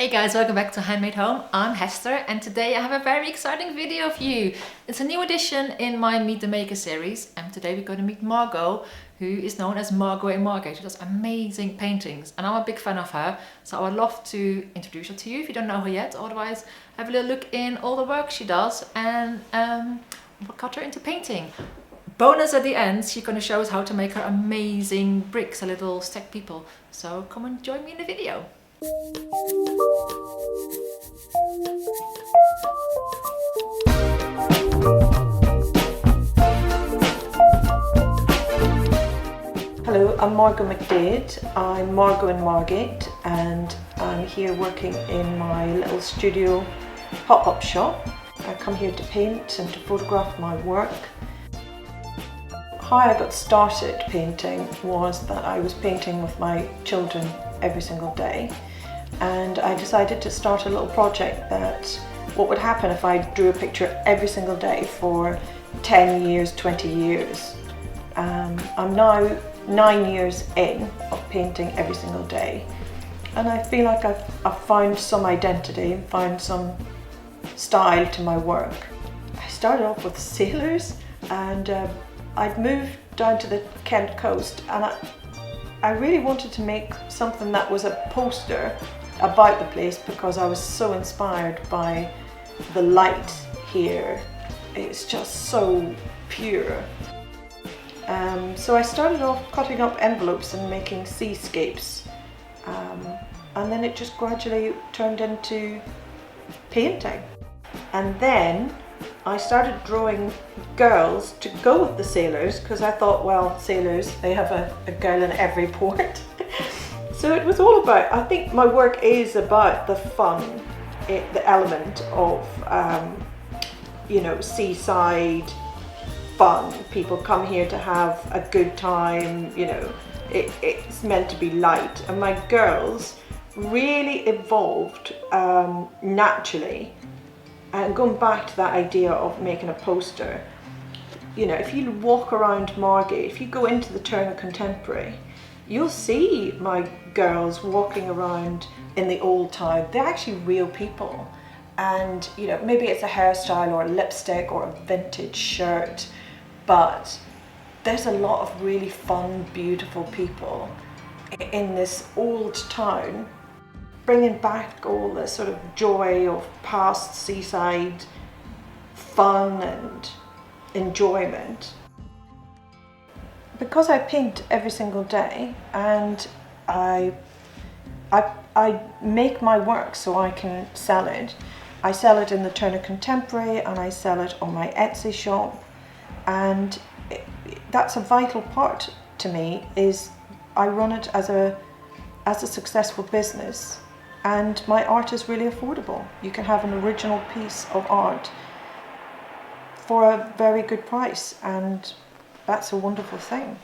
Hey guys, welcome back to Handmade Home. I'm Hester and today I have a very exciting video for you. It's a new addition in my Meet the Maker series, and today we're going to meet Margo, who is known as Margo in Margate. She does amazing paintings and I'm a big fan of her, so I would love to introduce her to you if you don't know her yet. Otherwise, have a little look in all the work she does and we'll cut her into painting. Bonus at the end, she's going to show us how to make her amazing bricks, a little stack people. So come and join me in the video. Hello, I'm Margo McDaid. I'm Margo in Margate and I'm here working in my little studio pop-up shop. I come here to paint and to photograph my work. How I got started painting was that I was painting with my children every single day, and I decided to start a little project that what would happen if I drew a picture every single day for 10 years, 20 years. I'm now 9 years in of painting every single day, and I feel like I've found some identity and found some style to my work. I started off with sailors, and I'd moved down to the Kent coast, and I really wanted to make something that was a poster about the place because I was so inspired by the light here. It's just so pure. So I started off cutting up envelopes and making seascapes, and then it just gradually turned into painting. And then I started drawing girls to go with the sailors because I thought, well, sailors, they have a girl in every port. So it was all about, I think my work is about the fun, the element of, seaside fun. People come here to have a good time, it's meant to be light. And my girls really evolved naturally. And going back to that idea of making a poster, if you walk around Margate, if you go into the Turner Contemporary, you'll see my girls walking around in the old town. They're actually real people. And, maybe it's a hairstyle or a lipstick or a vintage shirt, but there's a lot of really fun, beautiful people in this old town, bringing back all the sort of joy of past seaside fun and enjoyment. Because I paint every single day and I make my work so I can sell it. I sell it in the Turner Contemporary and I sell it on my Etsy shop, and that's a vital part to me. Is I run it as a successful business. And my art is really affordable. You can have an original piece of art for a very good price, and that's a wonderful thing.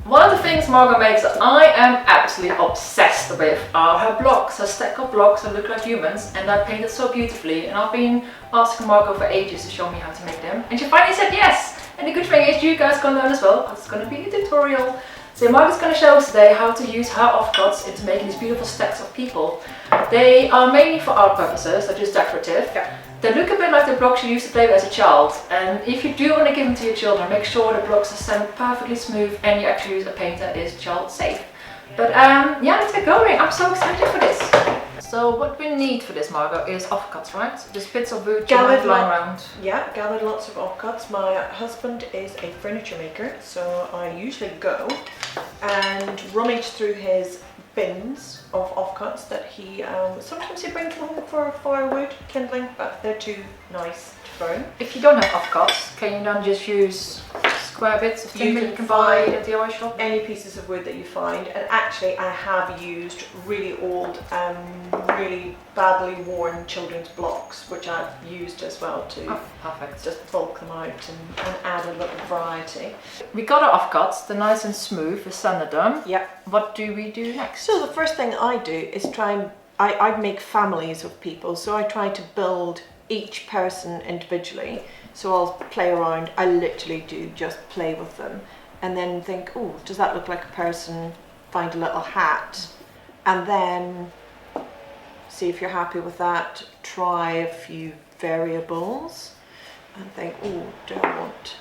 One of the things Margo makes that I am absolutely obsessed with are her blocks, her stack of blocks that look like humans, and they're painted so beautifully. And I've been asking Margo for ages to show me how to make them, and she finally said yes. And the good thing is you guys can learn as well, because it's going to be a tutorial. So Margo's going to show us today how to use her offcuts into making these beautiful stacks of people. They are mainly for art purposes, they're just decorative. Yeah. They look a bit like the blocks you used to play with as a child, and if you do want to give them to your children, make sure the blocks are sanded perfectly smooth and you actually use a paint that is child safe. But yeah, let's get going. I'm so excited for this. So what we need for this, Margo, is offcuts, right? Just bits of wood lying around. Yeah, gathered lots of offcuts. My husband is a furniture maker, so I usually go and rummage through his bins of offcuts that he sometimes he brings home for firewood, kindling, but they're too nice to burn. If you don't have offcuts, can you then just use square bits of You timber can you can buy find at the DIY shop? any pieces of wood that you find, and actually I have used really old, really badly worn children's blocks, which I've used as well to Perfect. just bulk them out and add a little variety. We got our offcuts, they're nice and smooth, we sanded them. Yeah. What do we do next? So the first thing I do is I make families of people, so I try to build each person individually. So I'll play around, I literally do just play with them and then think, oh, does that look like a person? Find a little hat and then see if you're happy with that. Try a few variables and think, oh, do I want...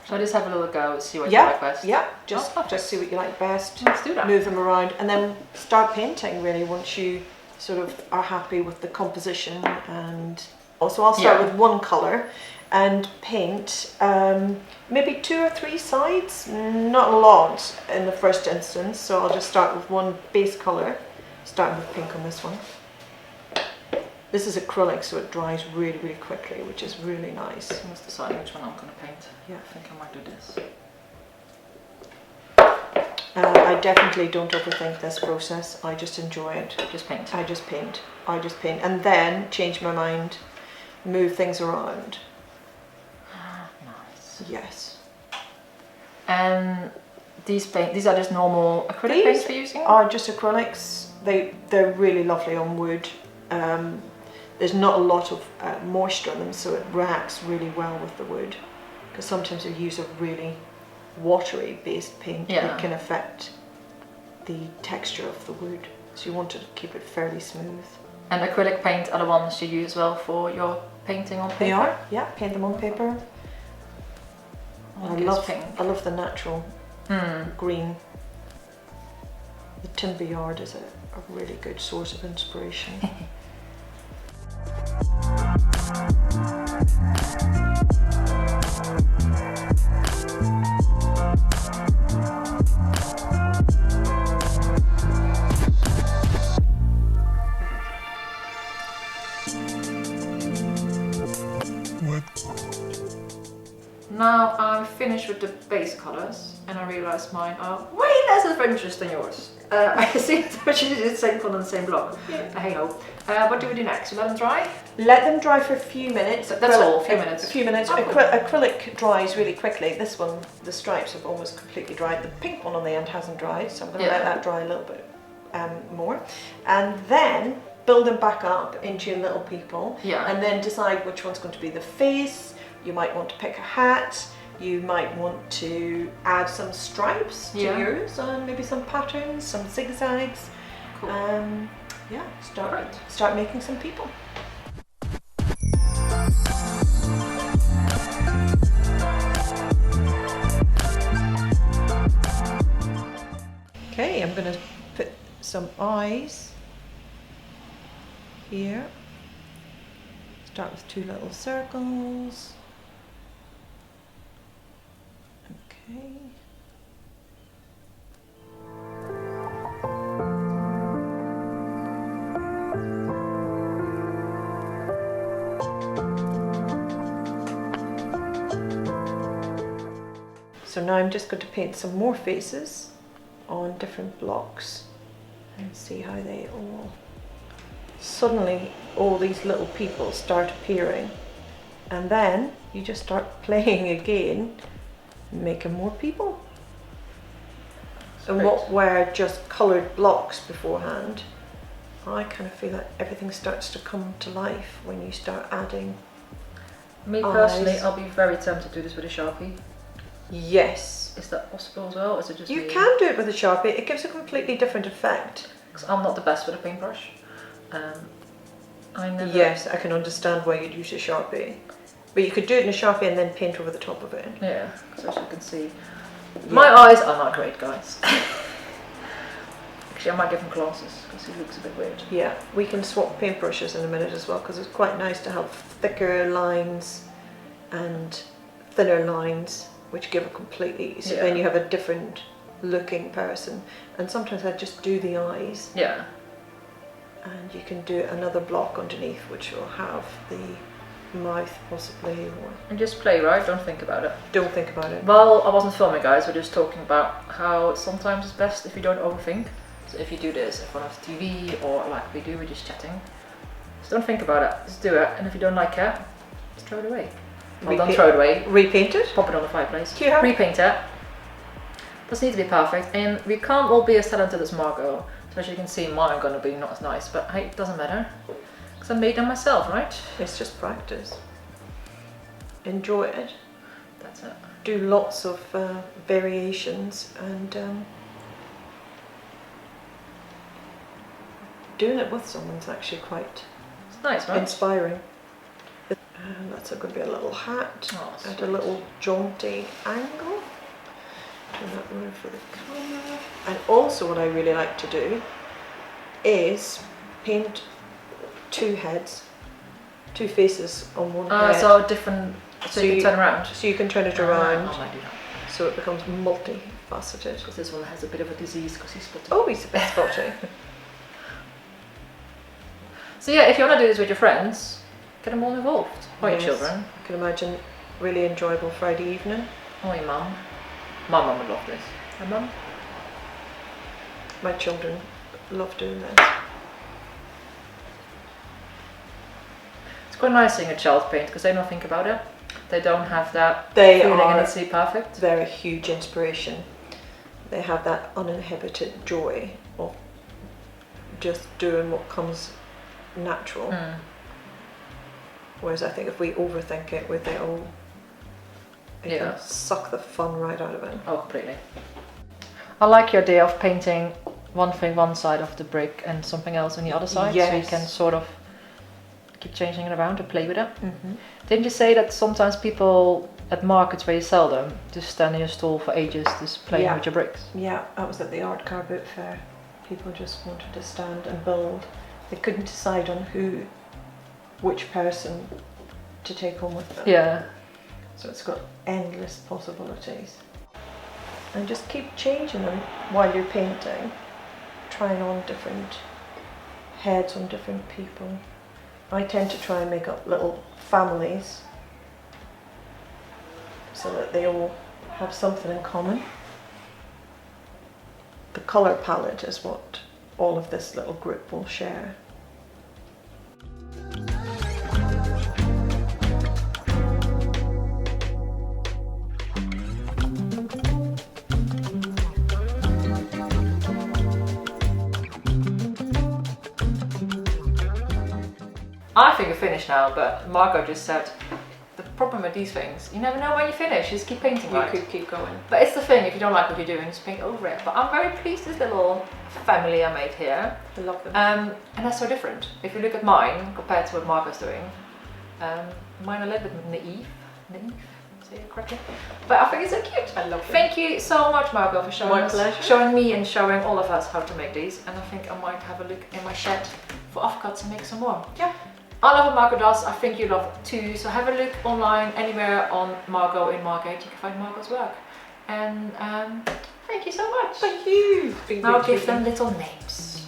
So just have a little go, see what you like best. Yeah, just see what you like best. Let's do that. Move them around and then start painting really once you sort of are happy with the composition. And also I'll start with one colour and paint maybe 2 or 3 sides, not a lot in the first instance. So I'll just start with one base colour, starting with pink on this one. This is acrylic, so it dries really, really quickly, which is really nice. I'm just deciding which one I'm going to paint. Yeah. I think I might do this. I definitely don't overthink this process. I just enjoy it. Just paint. I just paint. And then change my mind, move things around. Nice. Yes. And these are just normal acrylic paints for using? Are just acrylics. They're really lovely on wood. There's not a lot of moisture in them, so it reacts really well with the wood. Because sometimes you use a really watery based paint that can affect the texture of the wood. So you want to keep it fairly smooth. And acrylic paint are the ones you use as well for your painting on paper? They are, yeah, paint them on paper. I love the natural green. The timber yard is a really good source of inspiration. Now I'm finished with the base colours and I realise mine are way less adventurous than yours. I see that you did the same colour on the same block. Yeah. Hey ho. What do we do next? We let them dry? Let them dry for a few minutes. That's all, a few minutes. A few minutes. Acrylic dries really quickly. This one, the stripes have almost completely dried. The pink one on the end hasn't dried, so I'm going to let that dry a little bit more. And then build them back up into your little people. Yeah. And then decide which one's going to be the face. You might want to pick a hat. You might want to add some stripes to yours, and maybe some patterns, some zigzags. Cool. Start making some people. Okay, I'm going to put some eyes here. Start with 2 little circles. Okay. So now I'm just going to paint some more faces on different blocks and see how they all... Suddenly all these little people start appearing, and then you just start playing again, making more people. And what were just coloured blocks beforehand, I kind of feel like everything starts to come to life when you start adding. Me personally, I'll be very tempted to do this with a Sharpie. Yes. Is that possible as well? Or is it just you can do it with a Sharpie. It gives a completely different effect. Because I'm not the best with a paintbrush. Yes, I can understand why you'd use a Sharpie. But you could do it in a Sharpie and then paint over the top of it. Yeah, because as you can see, my eyes are not great, guys. Actually, I might give him glasses because he looks a bit weird. Yeah, we can swap paintbrushes in a minute as well, because it's quite nice to have thicker lines and thinner lines, which give a completely... So then you have a different looking person. And sometimes I just do the eyes. Yeah. And you can do another block underneath, which will have the mouth possibly, or And just play, right? Don't think about it. don't think about it. Well, I wasn't filming, guys. We're just talking about how sometimes it's best if you don't overthink. So if you do this in front of the TV or like we do, we're just chatting. Just don't think about it. Just do it. And if you don't like it, just throw it away. Well, don't throw it away. Repaint it. Pop it on the fireplace. Yeah. Repaint it. Doesn't need to be perfect, and we can't all be as talented as Margo. So as you can see, mine are gonna be not as nice, but hey, it doesn't matter. Because I made them myself, right? It's just practice. Enjoy it. That's it. Do lots of variations, and doing it with someone's actually quite It's nice, right? inspiring. That's going to be a little hat at a little jaunty angle. Turn that around for the camera. And also what I really like to do is paint two heads, two faces on one head. So different, so you can turn around. So you can turn it around, I might do that. so it becomes multifaceted. Because this one has a bit of a disease because he's spotted. Oh, he's a bit spotty. So yeah, if you want to do this with your friends, get them all involved. Or your Yes. children. I can imagine really enjoyable Friday evening. Or your mum. My mum would love this. Your mum? My children love doing this. It's quite nice seeing a child paint because they don't think about it. They don't have that They feeling and are it's perfect. they're a huge inspiration. They have that uninhibited joy of just doing what comes natural. Mm. Whereas I think if we overthink it with it all, it Yeah. can suck the fun right out of it. Oh, completely. I like your idea of painting one thing one side of the brick and something else on the other side. So you Yes. can sort of keep changing it around to play with it. Mm-hmm. Didn't you say that sometimes people at markets where you sell them just stand in your stall for ages just playing Yeah. with your bricks? Yeah, I was at the art car boot fair. People just wanted to stand and build. They couldn't decide on which person to take home with them. Yeah. So it's got endless possibilities. And just keep changing them while you're painting, trying on different heads on different people. I tend to try and make up little families so that they all have something in common. The colour palette is what all of this little group will share. I think you're finished now, but Margo just said the problem with these things, you never know when you finish, you just keep painting, You right? could keep going. But it's the thing, if you don't like what you're doing, just paint over it. But I'm very pleased with this little family I made here. I love them. And that's so different. If you look at mine compared to what Margo's doing, mine are a little bit naive, say it correctly. But I think it's so cute. I love them. Thank you so much, Margo, for showing My us, pleasure. showing me and showing all of us how to make these. And I think I might have a look in my shed for offcuts and make some more. Yeah. I love what Margo does. I think you love it too. So have a look online anywhere on Margo in Margate. You can find Margo's work. And thank you so much. Thank you. It's been Now great give speaking. them little names.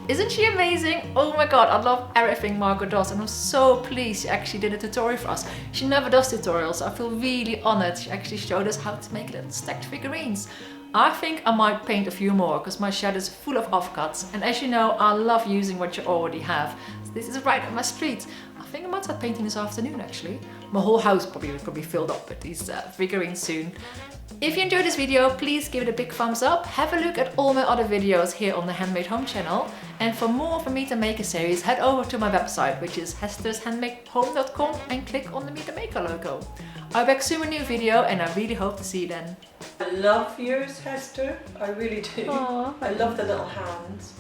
Isn't she amazing? Oh my god, I love everything Margo does and I'm so pleased she actually did a tutorial for us. She never does tutorials, so I feel really honored she actually showed us how to make little stacked figurines. I think I might paint a few more because my shed is full of offcuts, and as you know, I love using what you already have. So this is right up my street. I think I might start painting this afternoon actually. My whole house will be filled up with these figurines soon. If you enjoyed this video, please give it a big thumbs up. Have a look at all my other videos here on the Handmade Home channel. And for more for Meet and Maker series, head over to my website, which is hesterhandmadehome.com, and click on the Meet and Maker logo. I'll be back soon with a new video and I really hope to see you then. I love yours, Hester. I really do. Aww. I love the little hands.